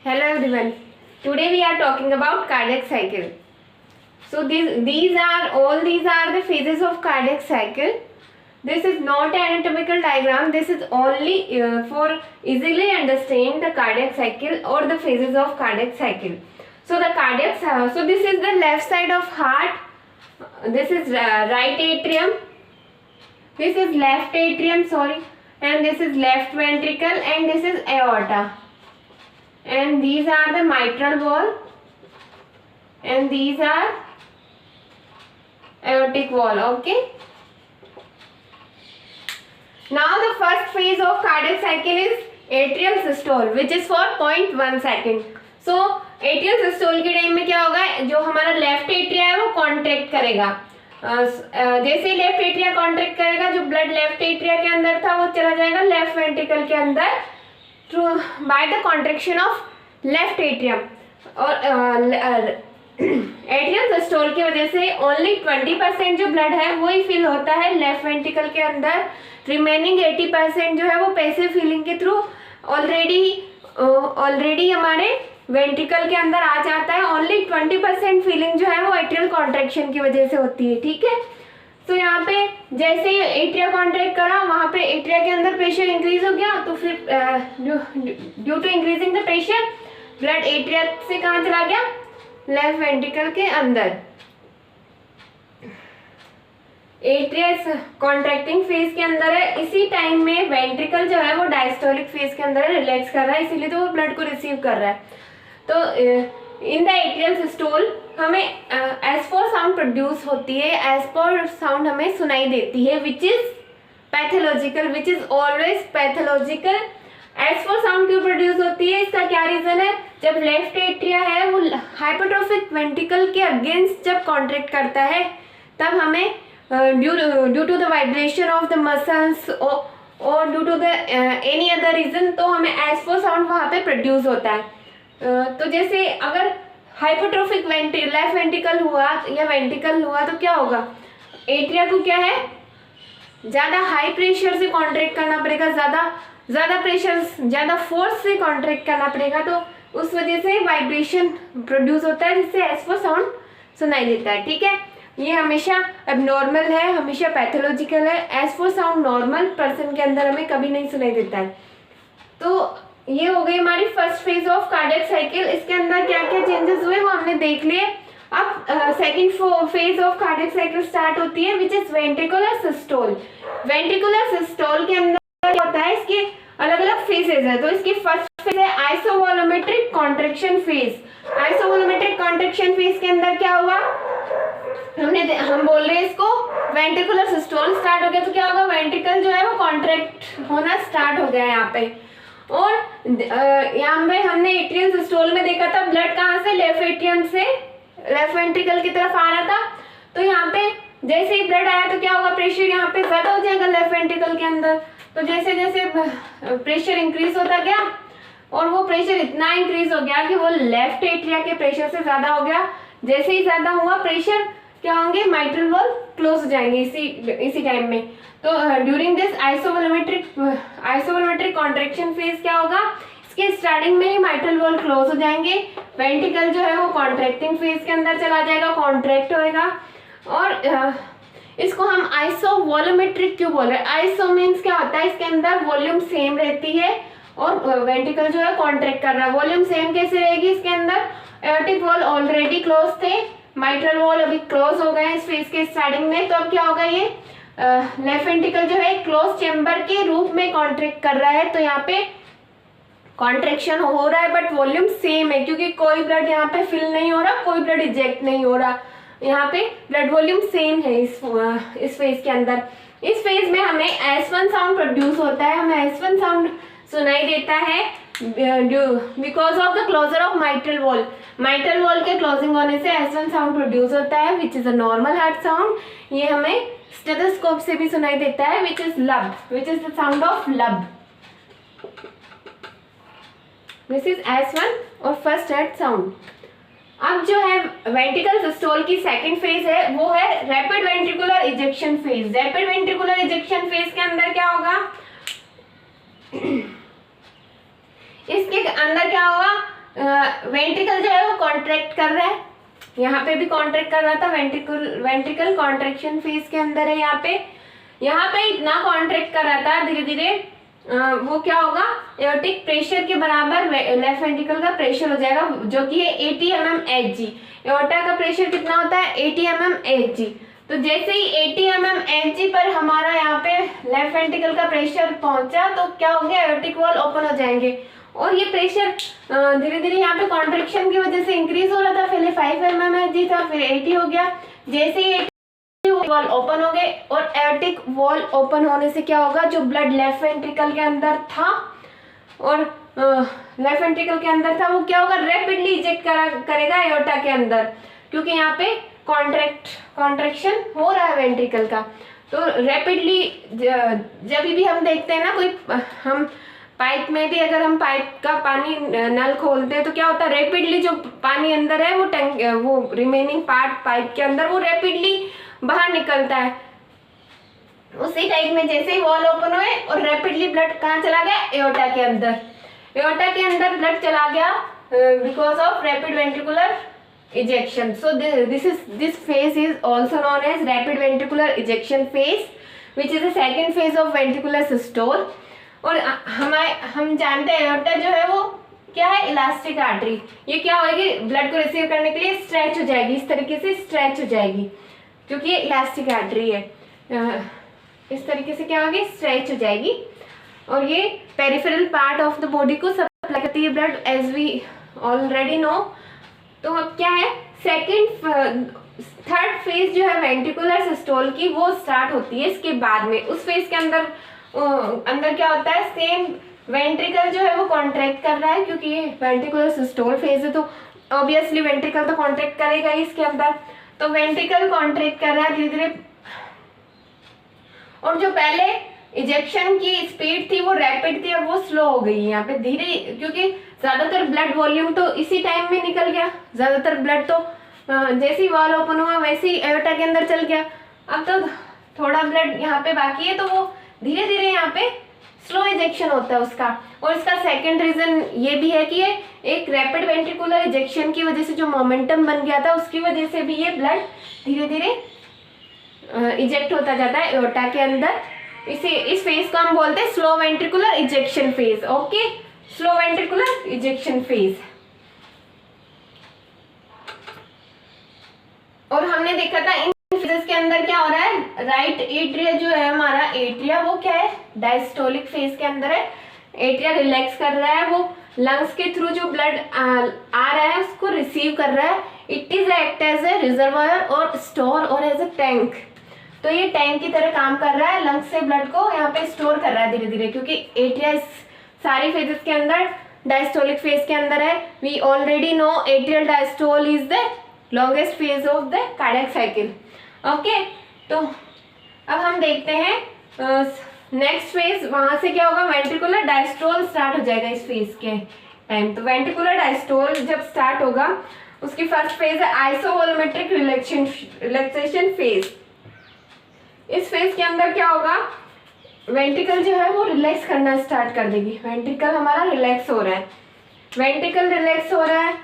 Hello everyone. Today we are talking about cardiac cycle. So these are the phases of cardiac cycle. This is not an anatomical diagram. This is only for easily understand the cardiac cycle or the phases of cardiac cycle. So this is the left side of heart. This is right atrium. This is left atrium, and this is left ventricle, and this is aorta. And these are the mitral wall, and these are aortic wall. Okay. Now the first phase of cardiac cycle is atrial systole, which is for 0.1 second. So atrial systole के time में क्या होगा, जो हमारा left atria है वो contract करेगा. जैसे ही लेफ्ट एट्रिया कॉन्ट्रैक्ट करेगा, जो ब्लड लेफ्ट एट्रिया के अंदर था वो चला जाएगा लेफ्ट वेंट्रिकल के अंदर through by the contraction of left atrium. और एट्रियल सिस्टोल की वजह से ओनली 20% जो ब्लड है वो ही फिल होता है लेफ्ट वेंट्रिकल के अंदर. रिमेनिंग 80% जो है वो पैसिव फीलिंग के थ्रू ऑलरेडी हमारे वेंट्रिकल के अंदर आ जाता है. ओनली 20% फीलिंग जो है वो एट्रियल कॉन्ट्रैक्शन की वजह से होती है. ठीक है. तो यहाँ पे जैसे एट्रिया कॉन्ट्रैक्ट करा, वहाँ पे एट्रिया के अंदर प्रेशर इंक्रीज हो गया, तो फिर due to increasing the pressure blood atria से कहाँ चला गया, लेफ्ट वेंट्रिकल के अंदर. एट्रिया कॉन्ट्रैक्टिंग फेज के अंदर है. इसी टाइम में वेंट्रिकल जो है वो डायस्टोलिक फेज के अंदर है, रिलैक्स कर रहा है, इसीलिए तो वो ब्लड को रिसीव कर रहा है. तो इन द एट्रियल सिस्टोल हमें एस4 साउंड प्रोड्यूस होती है. एस4 साउंड हमें सुनाई देती है, which is pathological, which is always pathological. S4 sound क्यों प्रोड्यूस होती है, इसका क्या रीजन है. जब लेफ्ट एट्रिया है वो हाइपोट्रोफिक वेंट्रिकल के अगेंस्ट जब कॉन्ट्रैक्ट करता है, तब हमें due to the vibration of the muscles और due to the any other reason, तो हमें एस4 साउंड वहाँ पे प्रोड्यूस होता है. तो जैसे अगर हाइपोट्रोफिक लेफ्ट वेंट्रिकल हुआ या वेंट्रिकल हुआ तो क्या होगा, एट्रिया को क्या है, ज़्यादा हाई प्रेशर से कॉन्ट्रैक्ट करना पड़ेगा, ज़्यादा प्रेशर, ज़्यादा फोर्स से कॉन्ट्रैक्ट करना पड़ेगा. तो उस वजह से वाइब्रेशन प्रोड्यूस होता है, जिससे एस4 साउंड सुनाई देता है. ठीक है. ये हमेशा एबनॉर्मल है, हमेशा पैथोलॉजिकल है. एस4 साउंड नॉर्मल पर्सन के अंदर हमें कभी नहीं सुनाई देता है. तो ये हो गई हमारी first phase of cardiac cycle. इसके अंदर क्या क्या चेंजेस हुए वो हमने देख लिए. अब second phase of cardiac cycle start होती है, which is ventricular systole. Ventricular systole के अंदर क्या होता है, इसके अलग अलग फेजेस है. तो इसकी फर्स्ट फेज है आइसोवोलोमेट्रिक कॉन्ट्रैक्शन फेज. आइसोवोलोमेट्रिक कॉन्ट्रैक्शन फेज के अंदर क्या हुआ, हम बोल रहे हैं इसको वेंट्रिकुलर सिस्टोल स्टार्ट हो गया. तो क्या होगा, वेंट्रिकल जो है वो कॉन्ट्रैक्ट होना स्टार्ट हो गया है यहाँ पे. और यहाँ पे हमने एट्रियल सिस्टोल में देखा था ब्लड कहाँ से, लेफ्ट एट्रियम से लेफ्ट वेंट्रिकल की तरफ आ रहा था. तो यहाँ पे जैसे ही ब्लड आया तो क्या होगा, प्रेशर यहाँ पे ज्यादा हो जाएगा लेफ्ट वेंट्रिकल के अंदर. तो जैसे जैसे प्रेशर इंक्रीज होता गया, और वो प्रेशर इतना इंक्रीज हो गया कि वो लेफ्ट एट्रिया के प्रेशर से ज्यादा हो गया. जैसे ही ज्यादा हुआ प्रेशर, क्या होंगे, माइट्रल वॉल क्लोज हो जाएंगे इसी टाइम में. तो ड्यूरिंग दिस आइसोवोलोमेट्रिक कॉन्ट्रैक्शन फेज क्या होगा, इसके स्टार्टिंग में ही माइट्रल वॉल क्लोज हो जाएंगे. वेंट्रिकल जो है वो कॉन्ट्रैक्टिंग फेज के अंदर चला जाएगा, कॉन्ट्रैक्ट होएगा. और इसको हम आइसोवोलोमेट्रिक क्यों बोल रहे हैं, आइसो मीन्स क्या होता है, इसके अंदर वॉल्यूम सेम रहती है और वेंट्रिकल जो है कॉन्ट्रैक्ट कर रहा है. वॉल्यूम सेम कैसे रहेगी, इसके अंदर एओर्टिक वॉल ऑलरेडी क्लोज थे, माइट्रल वॉल अभी क्लोज हो गए इस फेज के स्टार्टिंग में. तो अब क्या होगा, ये लेफ्ट वेंट्रिकल जो है क्लोज चेम्बर के रूप में कॉन्ट्रैक्ट कर रहा है. तो यहाँ पे कॉन्ट्रैक्शन हो रहा है बट वॉल्यूम सेम है, क्योंकि कोई ब्लड यहाँ पे फिल नहीं हो रहा, कोई ब्लड इजेक्ट नहीं हो रहा. यहाँ पे ब्लड वॉल्यूम सेम है इस फेज के अंदर. इस फेज में हमें S1 साउंड प्रोड्यूस होता है, हमें S1 साउंड सुनाई देता है because of the closure of mitral valve. Mitral valve के क्लोजिंग होने से S1 साउंड प्रोड्यूस होता है, which is a normal heart sound. ये हमें स्टेथोस्कोप से भी सुनाई देता है, विच इज लब, which is the sound of लब. दिस इज S1 और फर्स्ट हार्ट साउंड. अब जो है वेंट्रिकल सिस्टोल की सेकंड फेज है, वो है rapid ventricular ejection phase. Rapid ventricular ejection phase के अंदर क्या होगा, इसके अंदर क्या होगा, वेंट्रिकल जो है वो कॉन्ट्रैक्ट कर रहा है, यहाँ पे भी कॉन्ट्रैक्ट कर रहा था, वेंट्रिकल कॉन्ट्रैक्शन फेज के अंदर है। यहाँ पे इतना कॉन्ट्रैक्ट कर रहा था, धीरे धीरे वो क्या होगा, एओर्टिक प्रेशर के बराबर लेफ्ट वेंट्रिकल का प्रेशर हो जाएगा, जो कि है 80 mmHg। एओर्टा का प्रेशर कितना होता है, 80 mmHg। तो जैसे ही 80 mmHg पर हमारा यहाँ पे लेफ्ट वेंट्रिकल का प्रेशर पहुंचा, तो क्या हो गया, एओर्टिक वॉल ओपन हो जाएंगे। और ये प्रेशर धीरे धीरे यहाँ पे कॉन्ट्रैक्शन की वजह से इंक्रीज हो रहा था, पहले 5 mmHg था, फिर 80 हो गया। जैसे ही वॉल ओपन हो गए, और एओर्टिक वॉल ओपन होने से क्या होगा, जो ब्लड लेफ्ट वेंट्रिकल के अंदर था और लेफ्ट वेंट्रिकल के अंदर था, वो क्या होगा, रैपिडली इजेक्ट करेगा एओर्टा के अंदर, क्योंकि यहाँ पे कॉन्ट्रैक्शन हो रहा है वेंट्रिकल का। तो रैपिडली जब भी हम देखते हैं ना कोई, हम पाइप में भी अगर हम पाइप का पानी नल खोलते हैं तो क्या होता है, रैपिडली जो पानी अंदर है वो टैंक, वो रिमेनिंग पार्ट पाइप के अंदर वो रैपिडली बाहर निकलता है। उसी टाइप में जैसे ही वॉल ओपन हुए और रैपिडली ब्लड कहाँ चला गया, एओर्टा के अंदर। एओर्टा के अंदर ब्लड चला गया because of rapid ventricular ejection. So this phase is also known as rapid ventricular ejection phase, which is the second phase of ventricular systole. और हम जानते हैं एओर्टा जो है वो क्या है, इलास्टिक आर्टरी। ये क्या होगी, ब्लड को रिसीव करने के लिए स्ट्रेच हो जाएगी, इस तरीके से स्ट्रेच हो जाएगी, क्योंकि ये इलास्टिक आर्टरी है। इस तरीके से क्या होगी, स्ट्रेच हो जाएगी, और ये peripheral part of the body को सप्लाई करती है blood, as we already know. तो अब क्या है, थर्ड फेज जो है वेंट्रिकुलर सिस्टोल की, वो स्टार्ट होती है इसके बाद में। उस फेज के अंदर क्या होता है, सेम वेंट्रिकल जो है वो कॉन्ट्रैक्ट कर रहा है, क्योंकि ये वेंट्रिकुलर सिस्टोल फेज है, तो ऑब्वियसली वेंट्रिकल तो कॉन्ट्रैक्ट करेगा ही इसके अंदर। तो वेंट्रिकल कॉन्ट्रैक्ट कर रहा है धीरे धीरे, और जो पहले इजेक्शन की स्पीड थी वो रैपिड थी, अब वो स्लो हो गई यहाँ पे धीरे, क्योंकि ज्यादातर ब्लड वॉल्यूम तो इसी टाइम में निकल गया। ज्यादातर ब्लड तो जैसे ही वॉल ओपन हुआ वैसे ही एओर्टा के अंदर चल गया। अब तो थोड़ा ब्लड यहाँ पे बाकी है, तो वो धीरे धीरे यहाँ पे स्लो इजेक्शन होता है उसका। और इसका सेकंड रीजन ये भी है कि ये एक रैपिड वेंट्रिकुलर इजेक्शन की वजह से जो मोमेंटम बन गया था, उसकी वजह से भी ये ब्लड धीरे धीरे इजेक्ट होता जाता है एओर्टा के अंदर। इस फेज को हम बोलते हैं slow ventricular ejection phase. Okay, slow ventricular ejection phase. और हमने देखा था इन फेजेस के अंदर क्या हो रहा है, राइट एट्रिया जो है हमारा एट्रिया, वो क्या है, डायस्टोलिक फेज के अंदर है। एट्रिया रिलैक्स कर रहा है, वो लंग्स के थ्रू जो ब्लड आ रहा है उसको रिसीव कर रहा है। It is act as a reservoir और स्टोर और एज ए टैंक। तो ये टैंक की तरह काम कर रहा है, लंग्स से ब्लड को यहाँ पे स्टोर कर रहा है धीरे धीरे, क्योंकि एट्रिया इस सारी फेजेस के अंदर डायस्टोलिक फेज के अंदर है। We already know atrial diastole is the longest phase of the cardiac cycle. Okay, तो अब हम देखते हैं नेक्स्ट फेज, वहां से क्या होगा, वेंट्रिकुलर डायस्टोल स्टार्ट हो जाएगा इस फेज के टाइम। तो वेंट्रिकुलर डायस्टोल जब स्टार्ट होगा, उसकी फर्स्ट फेज है आइसोवॉल्यूमेट्रिक रिलैक्सेशन फेज। इस फेज के अंदर क्या होगा, वेंट्रिकल जो है वो रिलैक्स करना स्टार्ट कर देगी। वेंट्रिकल हमारा रिलैक्स हो रहा है, वेंट्रिकल रिलैक्स हो रहा है।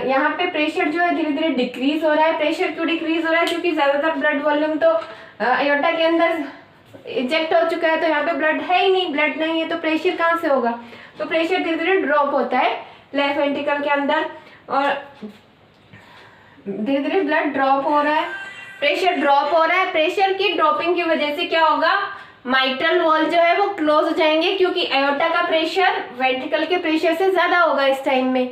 यहाँ पे प्रेशर जो है धीरे धीरे डिक्रीज हो रहा है। प्रेशर क्यों डिक्रीज हो रहा है, क्योंकि ज्यादातर ब्लड वॉल्यूम तो एओर्टा के अंदर इजेक्ट हो चुका है, तो यहाँ पे ब्लड है ही नहीं, ब्लड नहीं है तो प्रेशर कहाँ से होगा। तो प्रेशर धीरे धीरे ड्रॉप होता है लेफ्ट वेंट्रिकल के अंदर, और धीरे धीरे ब्लड ड्रॉप हो रहा है, प्रेशर ड्रॉप हो रहा है। प्रेशर की ड्रॉपिंग की वजह से क्या होगा, माइट्रल वॉल जो है वो क्लोज हो जाएंगे, क्योंकि एओर्टा का प्रेशर वेंट्रिकल के प्रेशर से ज्यादा होगा इस टाइम में,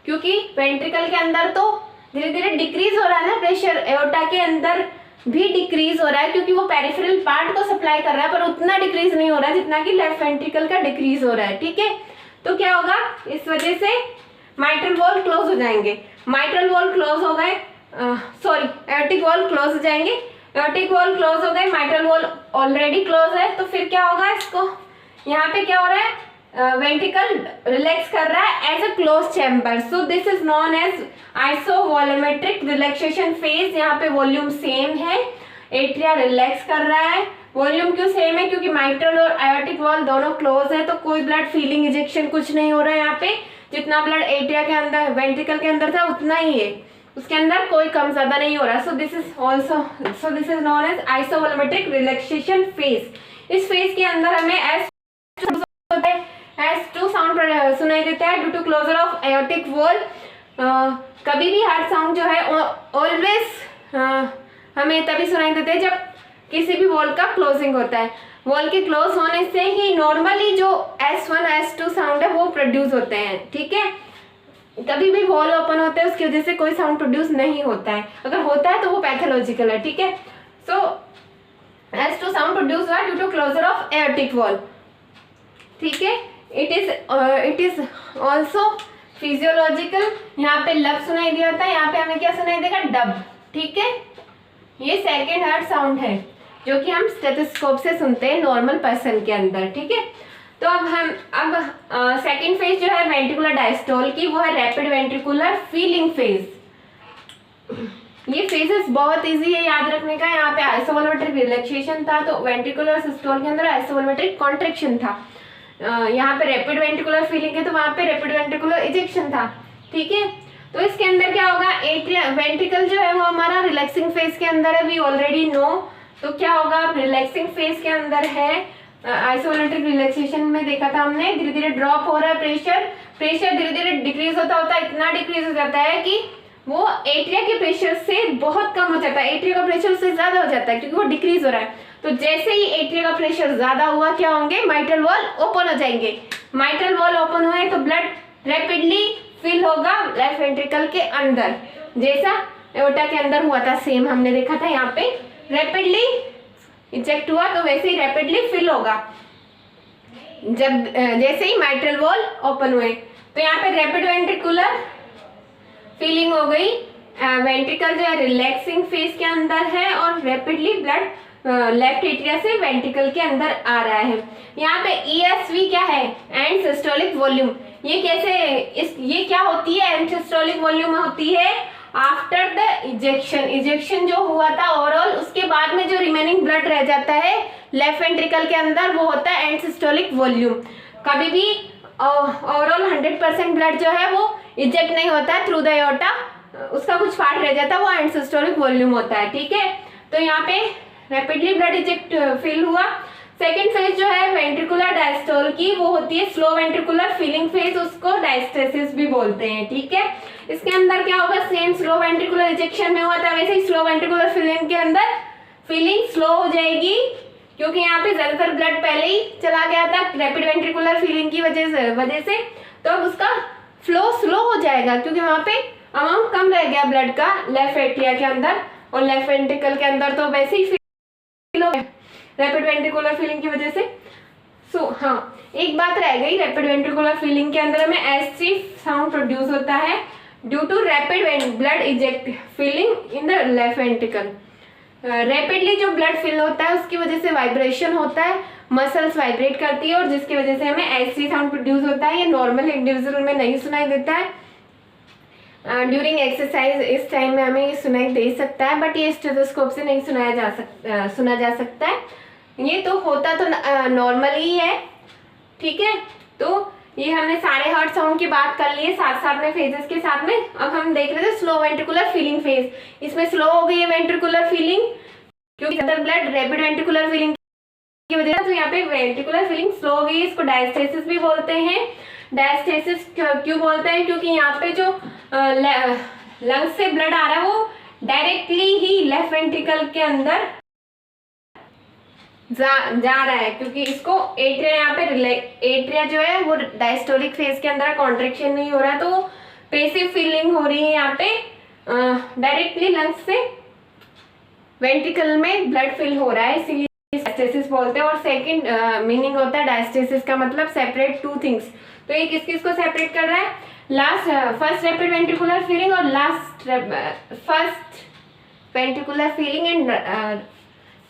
क्योंकि वेंट्रिकल के अंदर तो धीरे धीरे डिक्रीज हो रहा है ना प्रेशर, एओर्टा के अंदर भी डिक्रीज हो रहा है, क्योंकि वो पेरिफेरल पार्ट को सप्लाई कर रहा है, पर उतना डिक्रीज नहीं हो रहा है जितना कि लेफ्ट वेंट्रिकल का डिक्रीज हो रहा है। ठीक है, तो क्या होगा, इस वजह से माइट्रल वॉल क्लोज हो जाएंगे। माइट्रल वॉल क्लोज हो गए, सॉरी एओर्टिक वॉल क्लोज हो जाएंगे। एओर्टिक वॉल क्लोज हो गए, माइट्रल वॉल ऑलरेडी क्लोज है, तो फिर क्या होगा, इसको यहाँ पे क्या हो रहा है, वेंट्रिकल रिलैक्स कर रहा है as a close chamber. So this is known as isovolumetric relaxation phase. यहाँ पे वॉल्यूम सेम है, एट्रिया रिलैक्स कर रहा है। वॉल्यूम क्यों सेम है, क्योंकि माइट्रल और एओर्टिक वॉल दोनों क्लोज है, तो कोई ब्लड फीलिंग इंजेक्शन कुछ नहीं हो रहा है यहाँ पे। जितना ब्लड एट्रिया के अंदर वेंट्रिकल के अंदर था उतना ही है, उसके अंदर कोई कम ज्यादा नहीं हो रहा। So this is known as isovolumetric relaxation phase. इस फेज के अंदर हमें S2 साउंड सुनाई देता है due to closure of aortic wall. कभी भी हार्ट साउंड जो है ऑलवेज हमें तभी सुनाई देते हैं जब किसी भी वॉल का क्लोजिंग होता है। वॉल के क्लोज होने से ही नॉर्मली जो S1 S2 साउंड है वो प्रोड्यूस होते हैं, ठीक है। कभी भी वॉल ओपन होता है उसकी वजह से कोई साउंड प्रोड्यूस नहीं होता है, अगर होता है तो वो पैथोलॉजिकल है, ठीक है। सो S2 साउंड प्रोड्यूस हुआ due to closure of aortic valve, ठीक है। It is also physiological. यहाँ पे लब सुनाई दिया था, यहाँ पे हमें क्या सुनाई देगा, डब, ठीक है। ये सेकेंड हार्ट साउंड है जो कि हम स्टेथोस्कोप से सुनते हैं नॉर्मल पर्सन के अंदर, ठीक है। तो अब सेकेंड फेज जो है वेंट्रिकुलर डायस्टोल की, वो है रैपिड वेंट्रिकुलर फीलिंग फेज। ये फेजेस बहुत इजी है याद रखने का। यहाँ पे आइसोवोल्यूमेट्रिक रिलैक्सेशन था, तो वेंट्रिकुलर सिस्टोल के अंदर आइसोवोल्यूमेट्रिक कॉन्ट्रैक्शन था। यहाँ पे रैपिड वेंट्रिकुलर फीलिंग है तो वहाँ पे रैपिड वेंट्रिकुलर इजेक्शन था, ठीक है। तो इसके अंदर क्या होगा, एट्रिया वेंट्रिकल जो है वो हमारा रिलैक्सिंग फेज के अंदर है, वी ऑलरेडी नो। तो क्या होगा, रिलैक्सिंग फेज के अंदर है, आइसोवोल्यूमेट्रिक रिलैक्सेशन में देखा था हमने, धीरे धीरे ड्रॉप हो रहा है प्रेशर धीरे धीरे डिक्रीज होता है, इतना डिक्रीज हो जाता है कि वो एट्रिया के प्रेशर से बहुत कम हो जाता है, एट्रिया का प्रेशर से ज्यादा हो जाता है क्योंकि वो डिक्रीज हो रहा है। तो जैसे ही एट्रिया का प्रेशर ज्यादा हुआ क्या होंगे, माइट्रल वॉल ओपन हो जाएंगे। माइट्रल वॉल ओपन हुए तो ब्लड रैपिडली फिल होगा लेफ्ट वेंट्रिकल के अंदर, जैसा एओर्टा के अंदर हुआ था, सेम हमने देखा था। यहाँ पे रैपिडली इंजेक्ट हुआ तो वैसे ही रैपिडली फिल होगा जब जैसे ही माइट्रल वॉल ओपन हुए। तो यहाँ पे रैपिड वेंट्रिकुलर फीलिंग हो गई, वेंट्रिकल जो है रिलैक्सिंग फेज के अंदर है और रैपिडली ब्लड लेफ्ट एट्रिया से वेंट्रिकल के अंदर आ रहा है। यहाँ पे ESV क्या है, एंड सिस्टोलिक वॉल्यूम। ये कैसे ये क्या होती है, एंड सिस्टोलिक वॉल्यूम होती है आफ्टर द इजेक्शन जो हुआ था ओवरऑल, उसके बाद में जो रिमेनिंग ब्लड रह जाता है लेफ्ट वेंट्रिकल के अंदर वो होता है एंड सिस्टोलिक वॉल्यूम। कभी भी ओवरऑल 100% ब्लड जो है वो इजेक्ट नहीं होता है थ्रू द एओर्टा, उसका कुछ पार्ट रह जाता है, वो एंड सिस्टोलिक वॉल्यूम होता है, ठीक है। तो यहाँ पे रैपिडली ब्लड इजेक्ट फील हुआ। सेकेंड फेज जो है वेंट्रिकुलर डायस्टोल की, वो होती है स्लो वेंट्रिकुलर फीलिंग फेज, उसको डायस्टेसिस भी बोलते हैं, ठीक है। इसके अंदर क्या होगा, सेम स्लो वेंट्रिकुलर इजेक्शन में हुआ था वैसे ही स्लो वेंट्रिकुलर फीलिंग के अंदर फीलिंग स्लो हो जाएगी क्योंकि यहाँ पे ज्यादातर ब्लड पहले ही चला गया था रैपिड वेंट्रिकुलर फीलिंग की वजह से। तो अब उसका फ्लो स्लो हो जाएगा क्योंकि वहाँ पे अमाउंट कम रह गया ब्लड का लेफ्ट एट्रिया के अंदर, और लेफ्ट वेंट्रिकल के अंदर तो वैसे ही रैपिड वेंट्रिकुलर फीलिंग की वजह से। सो हाँ, एक बात रह गई, रैपिड वेंट्रिकुलर फीलिंग के अंदर में S3 साउंड प्रोड्यूस होता है due to rapid blood eject filling in the left ventricle. Rapidly जो ब्लड फिल होता है उसकी वजह से वाइब्रेशन होता है, मसल्स वाइब्रेट करती है और जिसकी वजह से हमें S3 साउंड प्रोड्यूस होता है। ये नॉर्मल इंडिविजुअल में नहीं सुनाई देता है, ड्यूरिंग एक्सरसाइज इस टाइम में हमें ये सुनाई दे सकता है, बट ये स्टेथोस्कोप से नहीं सुना जा सकता है। ये तो होता तो नॉर्मली ही है, ठीक है। तो ये हमने सारे हार्ट साउंड की बात कर ली है साथ साथ में फेजेस के साथ में। अब हम देख रहे थे स्लो वेंट्रिकुलर फीलिंग फेज, इसमें स्लो हो गई है वेंट्रिकुलर फीलिंग क्योंकि अंदर ब्लड रैपिड वेंट्रिकुलर फीलिंग की वजह से, तो यहाँ पे वेंट्रिकुलर फीलिंग स्लो हो गई, इसको डायस्टेसिस भी बोलते हैं। डायस्टेसिस क्यों बोलते हैं, क्योंकि यहाँ पे जो लंग्स से ब्लड आ रहा है वो डायरेक्टली ही लेफ्ट वेंट्रिकल के अंदर जा रहा है, क्योंकि इसको एट्रिया यहाँ पे एट्रिया जो है वो डायस्टोलिक फेज के अंदर कॉन्ट्रैक्शन नहीं हो रहा है, तो पैसिव फीलिंग हो रही है यहाँ पे, डायरेक्टली लंग्स से वेंट्रिकल में ब्लड फिल हो रहा है, इसीलिए डायस्टेसिस बोलते हैं। और सेकंड मीनिंग होता है डायस्टेसिस का मतलब सेपरेट टू थिंग्स। तो ये किस किस को सेपरेट कर रहा है, फर्स्ट रैपिड वेंट्रिकुलर फीलिंग और first ventricular feeling and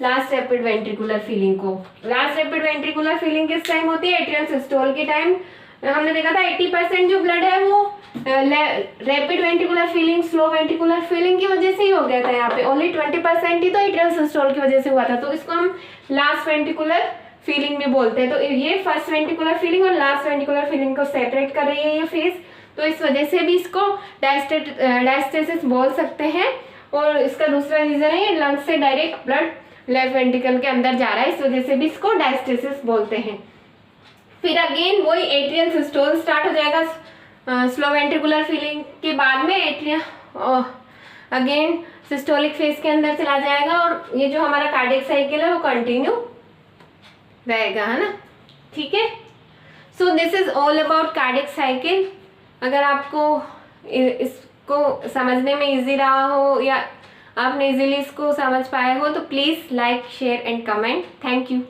last rapid ventricular feeling को। लास्ट रैपिड वेंट्रिकुलर फीलिंग किस टाइम होती है, एट्रियल सिस्टोल के टाइम। हमने देखा था 80% जो ब्लड है वो rapid ventricular feeling slow ventricular feeling की वजह से ही हो गया था, यहाँ पे ओनली 20% ही तो एट्रियल सिस्टोल की वजह से हुआ था। तो इसको हम लास्ट वेंट्रिकुलर फीलिंग भी बोलते हैं। तो ये फर्स्ट वेंट्रिकुलर फीलिंग और लास्ट वेंट्रिकुलर फीलिंग को सेपरेट कर रही है ये फेज, तो इस वजह से भी इसको डायस्टेसिस बोल सकते हैं। और इसका दूसरा रीजन है ये लंग से डायरेक्ट ब्लड लेफ्ट वेंट्रिकल के अंदर जा रहा है, इस वजह से भी इसको डायस्टेसिस बोलते हैं। फिर अगेन वही एट्रियल सिस्टोल स्टार्ट हो जाएगा स्लो वेंट्रिकुलर फीलिंग के बाद में। एट्रियल अगेन सिस्टोलिक फेज के अंदर चला जाएगा और ये जो हमारा कार्डियक साइकिल है वो कंटिन्यू रहेगा, है ना। ठीक है, सो this is all about cardiac cycle. अगर आपको इसको समझने में इजी रहा हो या आपने इजीली इसको समझ पाए हो तो please like share and comment. Thank you.